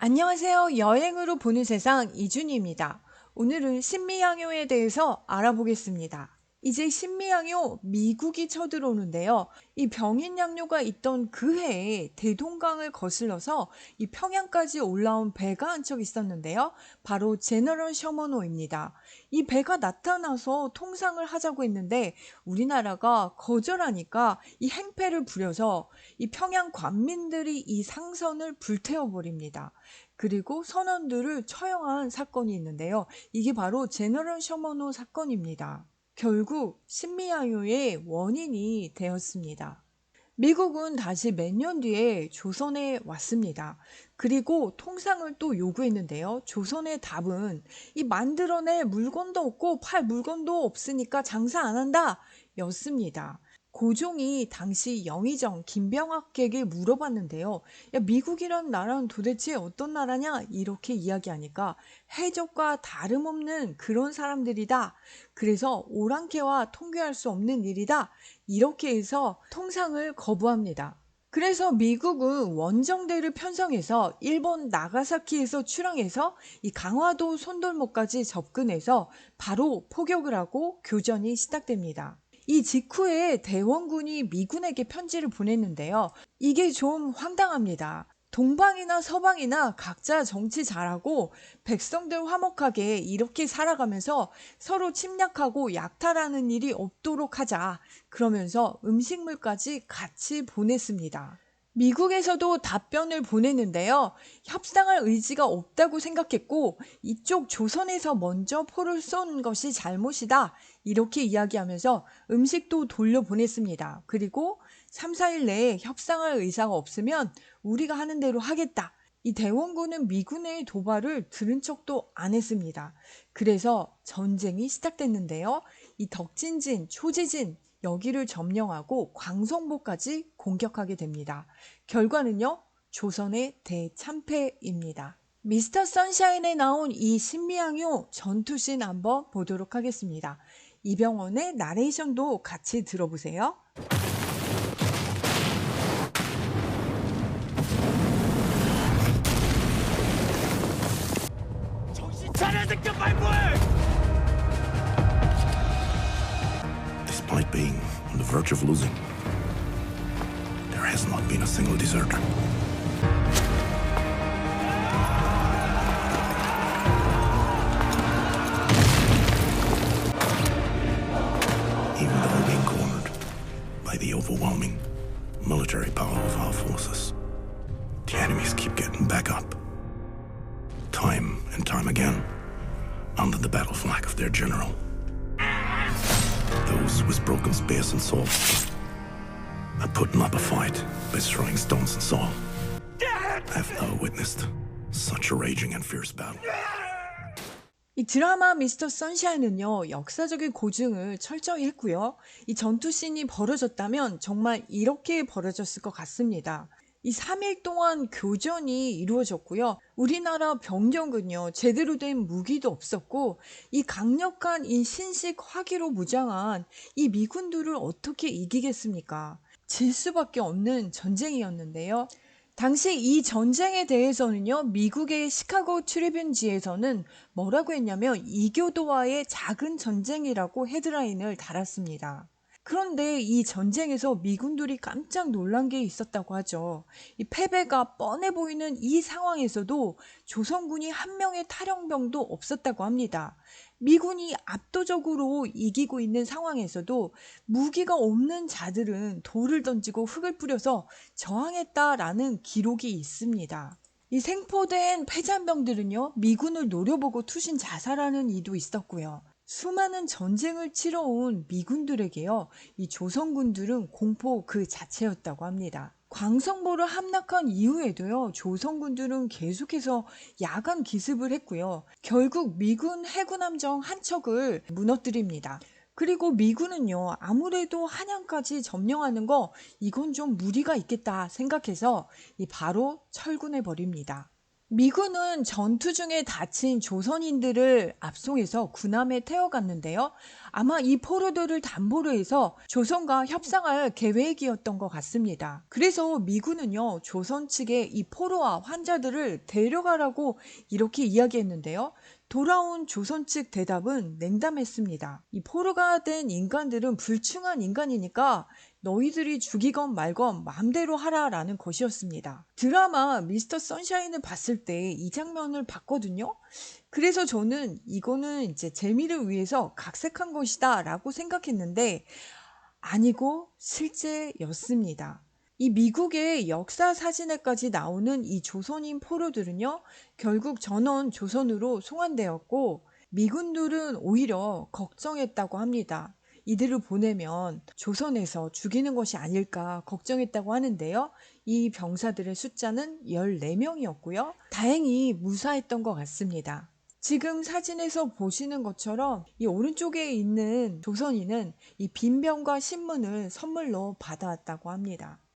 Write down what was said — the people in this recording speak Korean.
안녕하세요. 여행으로 보는 세상 이준희입니다. 오늘은 신미양요에 대해서 알아보겠습니다. 이제 신미양요 미국이 쳐들어오는데요. 이 병인양요가 있던 그 해에 대동강을 거슬러서 이 평양까지 올라온 배가 한 척 있었는데요. 바로 제너럴 셔먼호입니다. 이 배가 나타나서 통상을 하자고 했는데 우리나라가 거절하니까 이 행패를 부려서 이 평양 관민들이 이 상선을 불태워버립니다. 그리고 선원들을 처형한 사건이 있는데요. 이게 바로 제너럴 셔먼호 사건입니다. 결국 신미양요의 원인이 되었습니다. 미국은 다시 몇 년 뒤에 조선에 왔습니다. 그리고 통상을 또 요구했는데요. 조선의 답은 이 만들어낼 물건도 없고 팔 물건도 없으니까 장사 안 한다 였습니다. 고종이 당시 영의정 김병학에게 물어봤는데요. 야, 미국이란 나라는 도대체 어떤 나라냐? 이렇게 이야기하니까 해적과 다름없는 그런 사람들이다. 그래서 오랑캐와 통교할 수 없는 일이다. 이렇게 해서 통상을 거부합니다. 그래서 미국은 원정대를 편성해서 일본 나가사키에서 출항해서 이 강화도 손돌모까지 접근해서 바로 포격을 하고 교전이 시작됩니다. 이 직후에 대원군이 미군에게 편지를 보냈는데요. 이게 좀 황당합니다. 동방이나 서방이나 각자 정치 잘하고 백성들 화목하게 이렇게 살아가면서 서로 침략하고 약탈하는 일이 없도록 하자. 그러면서 음식물까지 같이 보냈습니다. 미국에서도 답변을 보냈는데요. 협상할 의지가 없다고 생각했고 이쪽 조선에서 먼저 포를 쏜 것이 잘못이다. 이렇게 이야기하면서 음식도 돌려보냈습니다. 그리고 3, 4일 내에 협상할 의사가 없으면 우리가 하는 대로 하겠다. 이 대원군은 미군의 도발을 들은 척도 안 했습니다. 그래서 전쟁이 시작됐는데요. 이 덕진진, 초지진 여기를 점령하고 광성보까지 공격하게 됩니다. 결과는요. 조선의 대참패입니다. 미스터 선샤인에 나온 이 신미양요 전투씬 한번 보도록 하겠습니다. 이병헌의 나레이션도 같이 들어보세요. 정신 차려 새끼 말고해! Despite being on the verge of losing, there has not been a single deserter. Even though being cornered by the overwhelming military power of our forces, the enemies keep getting back up. Time and time again, under the battle flag of their general. Those with broken spears and swords are putting up a fight by throwing stones and soil. I've never witnessed such a raging and fierce battle. 이 드라마 미스터 선샤인은요, 역사적인 고증을 철저히 했고요. 이 전투씬이 벌어졌다면 정말 이렇게 벌어졌을 것 같습니다. 이 3일 동안 교전이 이루어졌고요. 우리나라 병력은요, 제대로 된 무기도 없었고, 이 강력한 이 신식 화기로 무장한 이 미군들을 어떻게 이기겠습니까? 질 수밖에 없는 전쟁이었는데요. 당시 이 전쟁에 대해서는요, 미국의 시카고 트리뷴지에서는 뭐라고 했냐면 이교도와의 작은 전쟁이라고 헤드라인을 달았습니다. 그런데 이 전쟁에서 미군들이 깜짝 놀란 게 있었다고 하죠. 이 패배가 뻔해 보이는 이 상황에서도 조선군이 한 명의 탈영병도 없었다고 합니다. 미군이 압도적으로 이기고 있는 상황에서도 무기가 없는 자들은 돌을 던지고 흙을 뿌려서 저항했다라는 기록이 있습니다. 이 생포된 패잔병들은요, 미군을 노려보고 투신 자살하는 이도 있었고요. 수많은 전쟁을 치러온 미군들에게요, 이 조선군들은 공포 그 자체였다고 합니다. 광성보를 함락한 이후에도요, 조선군들은 계속해서 야간 기습을 했고요. 결국 미군 해군 함정 한 척을 무너뜨립니다. 그리고 미군은요, 아무래도 한양까지 점령하는 거 이건 좀 무리가 있겠다 생각해서 바로 철군해 버립니다. 미군은 전투 중에 다친 조선인들을 압송해서 군함에 태워갔는데요. 아마 이 포로들을 담보로 해서 조선과 협상할 계획이었던 것 같습니다. 그래서 미군은요, 조선 측에 이 포로와 환자들을 데려가라고 이렇게 이야기했는데요. 돌아온 조선 측 대답은 냉담했습니다. 이 포로가 된 인간들은 불충한 인간이니까 너희들이 죽이건 말건 마음대로 하라라는 것이었습니다. 드라마 미스터 선샤인을 봤을 때 이 장면을 봤거든요. 그래서 저는 이거는 이제 재미를 위해서 각색한 것이다 라고 생각했는데 아니고 실제였습니다. 이 미국의 역사 사진에까지 나오는 이 조선인 포로들은요, 결국 전원 조선으로 송환되었고, 미군들은 오히려 걱정했다고 합니다. 이들을 보내면 조선에서 죽이는 것이 아닐까 걱정했다고 하는데요. 이 병사들의 숫자는 14명이었고요. 다행히 무사했던 것 같습니다. 지금 사진에서 보시는 것처럼 이 오른쪽에 있는 조선인은 이 빈병과 신문을 선물로 받아왔다고 합니다.